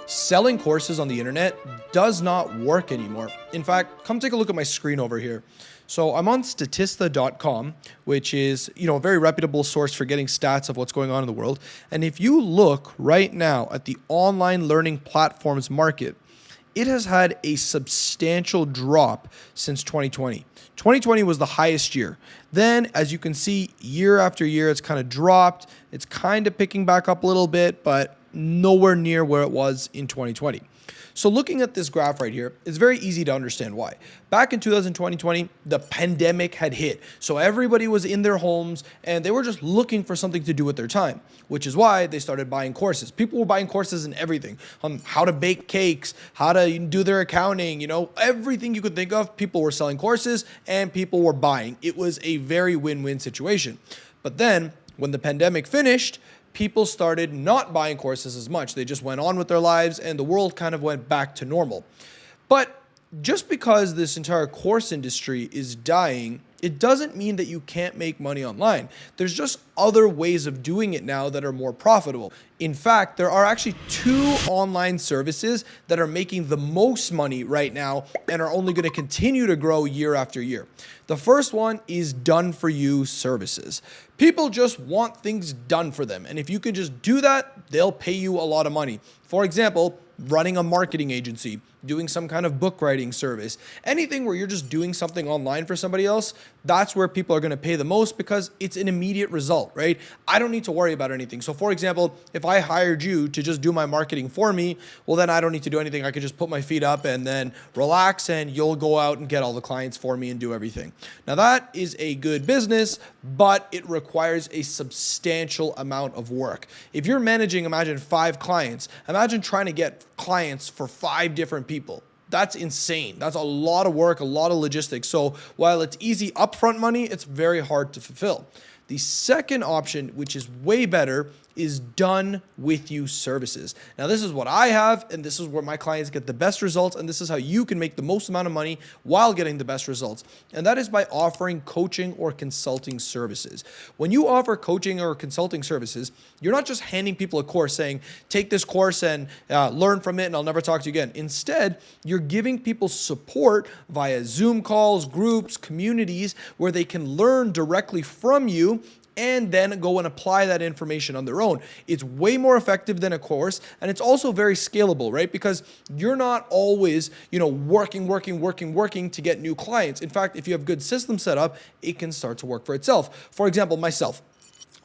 selling courses on the internet does not work anymore. In fact, come take a look at my screen over here. So I'm on Statista.com, which is, a very reputable source for getting stats of what's going on in the world. And if you look right now at the online learning platforms market, it has had a substantial drop since 2020. 2020 was the highest year. Then, as you can see, year after year, it's kind of dropped. It's kind of picking back up a little bit, but nowhere near where it was in 2020. So looking at this graph right here, it's very easy to understand why. Back in 2020, the pandemic had hit. So everybody was in their homes and they were just looking for something to do with their time, which is why they started buying courses. People were buying courses in everything, on how to bake cakes, how to do their accounting, everything you could think of. People were selling courses and people were buying. It was a very win-win situation. But then when the pandemic finished, people started not buying courses as much. They just went on with their lives and the world kind of went back to normal. But just because this entire course industry is dying, it doesn't mean that you can't make money online. There's just other ways of doing it now that are more profitable. In fact, there are actually 2 online services that are making the most money right now and are only going to continue to grow year after year. The first one is done for you services. People just want things done for them. And if you can just do that, they'll pay you a lot of money. For example, running a marketing agency, doing some kind of book writing service, anything where you're just doing something online for somebody else, that's where people are going to pay the most because it's an immediate result, right? I don't need to worry about anything. So for example, if I hired you to just do my marketing for me, well, then I don't need to do anything. I could just put my feet up and then relax and you'll go out and get all the clients for me and do everything. Now that is a good business, but it requires a substantial amount of work. If you're managing, imagine 5 clients, imagine trying to get clients for 5 different people. That's insane. That's a lot of work, a lot of logistics. So while it's easy upfront money, it's very hard to fulfill. The second option, which is way better, is done with you services. Now, this is what I have, and this is where my clients get the best results, and this is how you can make the most amount of money while getting the best results. And that is by offering coaching or consulting services. When you offer coaching or consulting services, you're not just handing people a course saying, take this course and learn from it, and I'll never talk to you again. Instead, you're giving people support via Zoom calls, groups, communities, where they can learn directly from you and then go and apply that information on their own. It's way more effective than a course, and it's also very scalable, right? Because you're not always, working to get new clients. In fact, if you have good systems set up, it can start to work for itself. For example, myself,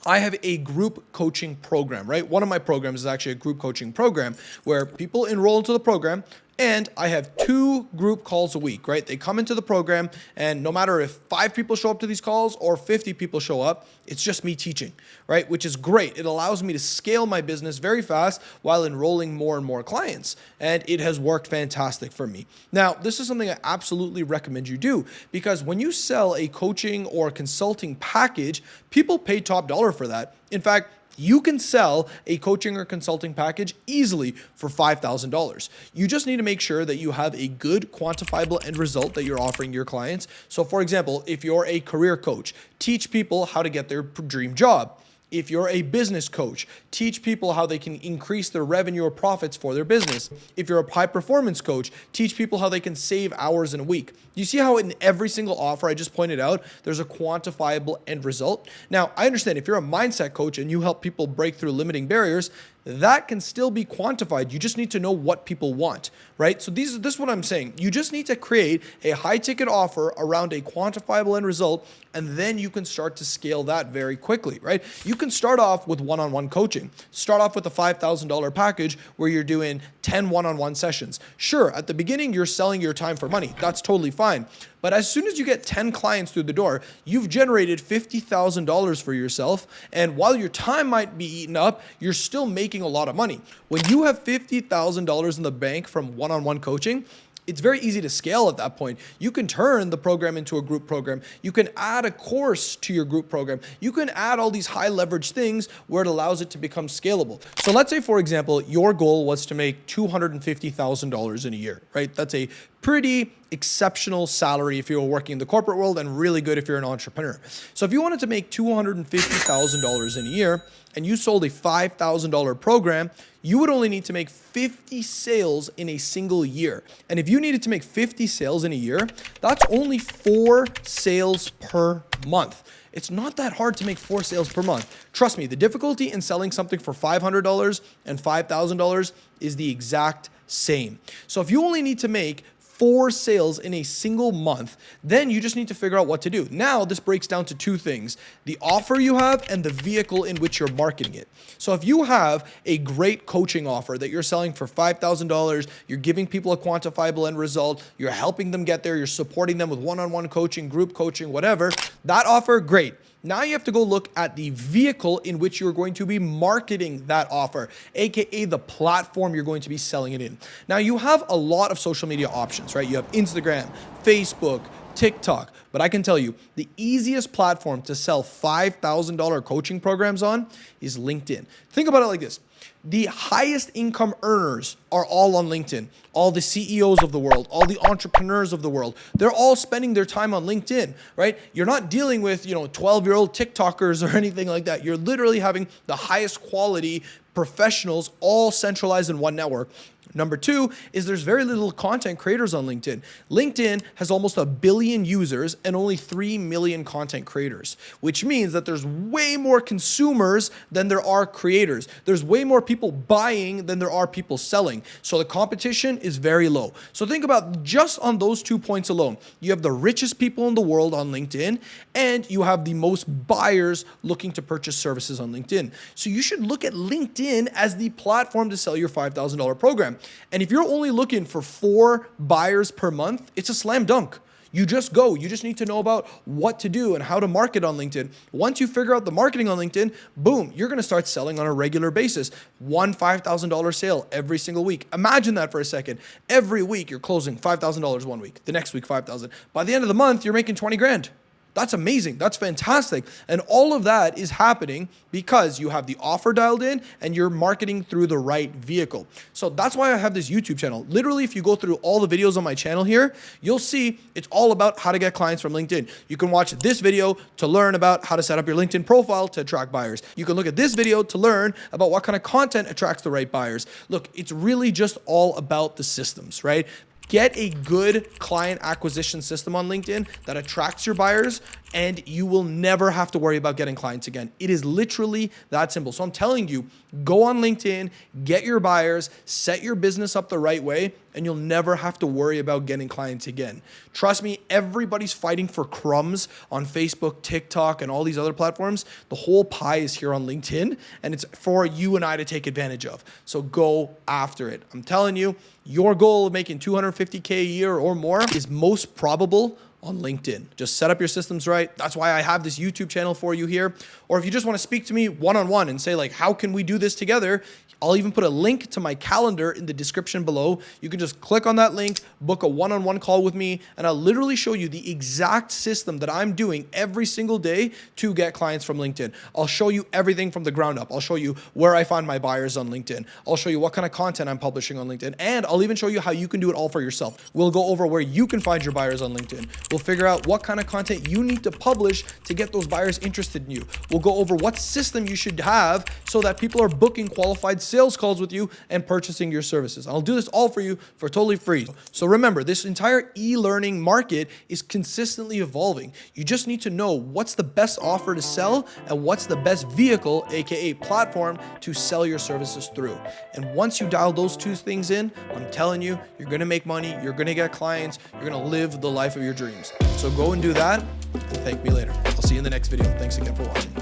I have a group coaching program, right? One of my programs is actually a group coaching program where people enroll into the program, and I have 2 group calls a week, right? They come into the program, and no matter if 5 people show up to these calls or 50 people show up, it's just me teaching, right? Which is great. It allows me to scale my business very fast while enrolling more and more clients. And it has worked fantastic for me. Now, this is something I absolutely recommend you do, because when you sell a coaching or consulting package, people pay top dollar for that. In fact, you can sell a coaching or consulting package easily for $5,000. You just need to make sure that you have a good quantifiable end result that you're offering your clients. So for example, if you're a career coach, teach people how to get their dream job. If you're a business coach, teach people how they can increase their revenue or profits for their business. If you're a high performance coach, teach people how they can save hours in a week. You see how in every single offer I just pointed out, there's a quantifiable end result? Now, I understand if you're a mindset coach and you help people break through limiting barriers, that can still be quantified. You just need to know what people want, right? So this is what I'm saying. You just need to create a high ticket offer around a quantifiable end result, and then you can start to scale that very quickly, right? You can start off with one-on-one coaching. Start off with a $5,000 package where you're doing 10 one-on-one sessions. Sure, at the beginning, you're selling your time for money. That's totally fine. But as soon as you get 10 clients through the door, you've generated $50,000 for yourself. And while your time might be eaten up, you're still making a lot of money. When you have $50,000 in the bank from one-on-one coaching, it's very easy to scale at that point. You can turn the program into a group program. You can add a course to your group program. You can add all these high leverage things where it allows it to become scalable. So let's say, for example, your goal was to make $250,000 in a year, right? That's a pretty exceptional salary if you're working in the corporate world and really good if you're an entrepreneur. So if you wanted to make $250,000 in a year and you sold a $5,000 program, you would only need to make 50 sales in a single year. And if you needed to make 50 sales in a year, that's only 4 sales per month. It's not that hard to make 4 sales per month. Trust me, the difficulty in selling something for $500 and $5,000 is the exact same. So if you only need to make 4 sales in a single month, then you just need to figure out what to do. Now, this breaks down to 2 things: the offer you have and the vehicle in which you're marketing it. So if you have a great coaching offer that you're selling for $5,000, you're giving people a quantifiable end result, you're helping them get there, you're supporting them with one-on-one coaching, group coaching, whatever, that offer, great. Now you have to go look at the vehicle in which you're going to be marketing that offer, aka the platform you're going to be selling it in. Now you have a lot of social media options, right? You have Instagram, Facebook, TikTok, but I can tell you the easiest platform to sell $5,000 coaching programs on is LinkedIn. Think about it like this. The highest income earners are all on LinkedIn. All the CEOs of the world, all the entrepreneurs of the world, they're all spending their time on LinkedIn, right? You're not dealing with, 12-year-old TikTokers or anything like that. You're literally having the highest quality professionals all centralized in one network. Number 2 is there's very little content creators on LinkedIn. LinkedIn has almost 1 billion users and only 3 million content creators, which means that there's way more consumers than there are creators. There's way more people buying than there are people selling. So the competition is very low. So think about just on those 2 points alone. You have the richest people in the world on LinkedIn, and you have the most buyers looking to purchase services on LinkedIn. So you should look at LinkedIn as the platform to sell your $5,000 program. And if you're only looking for 4 buyers per month, it's a slam dunk. You just go. You just need to know about what to do and how to market on LinkedIn. Once you figure out the marketing on LinkedIn, boom, you're going to start selling on a regular basis. One $5,000 sale every single week. Imagine that for a second. Every week you're closing $5,000 one week. The next week, $5,000. By the end of the month, you're making 20 grand. That's amazing. That's fantastic. And all of that is happening because you have the offer dialed in and you're marketing through the right vehicle. So that's why I have this YouTube channel. Literally, if you go through all the videos on my channel here, you'll see it's all about how to get clients from LinkedIn. You can watch this video to learn about how to set up your LinkedIn profile to attract buyers. You can look at this video to learn about what kind of content attracts the right buyers. Look, it's really just all about the systems, right? Get a good client acquisition system on LinkedIn that attracts your buyers, and you will never have to worry about getting clients again. It is literally that simple. So I'm telling you, go on LinkedIn, get your buyers, set your business up the right way, and you'll never have to worry about getting clients again. Trust me, everybody's fighting for crumbs on Facebook, TikTok, and all these other platforms. The whole pie is here on LinkedIn, and it's for you and I to take advantage of. So go after it. I'm telling you, your goal of making $250K a year or more is most probable on LinkedIn. Just set up your systems right. That's why I have this YouTube channel for you here. Or if you just want to speak to me one-on-one and say like, how can we do this together? I'll even put a link to my calendar in the description below. You can just click on that link, book a one-on-one call with me, and I'll literally show you the exact system that I'm doing every single day to get clients from LinkedIn. I'll show you everything from the ground up. I'll show you where I find my buyers on LinkedIn. I'll show you what kind of content I'm publishing on LinkedIn, and I'll even show you how you can do it all for yourself. We'll go over where you can find your buyers on LinkedIn. We'll figure out what kind of content you need to publish to get those buyers interested in you. We'll go over what system you should have so that people are booking qualified sales calls with you and purchasing your services. I'll do this all for you for totally free. So remember, this entire e-learning market is consistently evolving. You just need to know what's the best offer to sell and what's the best vehicle, aka platform, to sell your services through. And once you dial those 2 things in, I'm telling you, you're going to make money, you're going to get clients, you're going to live the life of your dreams. So go and do that and thank me later. I'll see you in the next video. Thanks again for watching.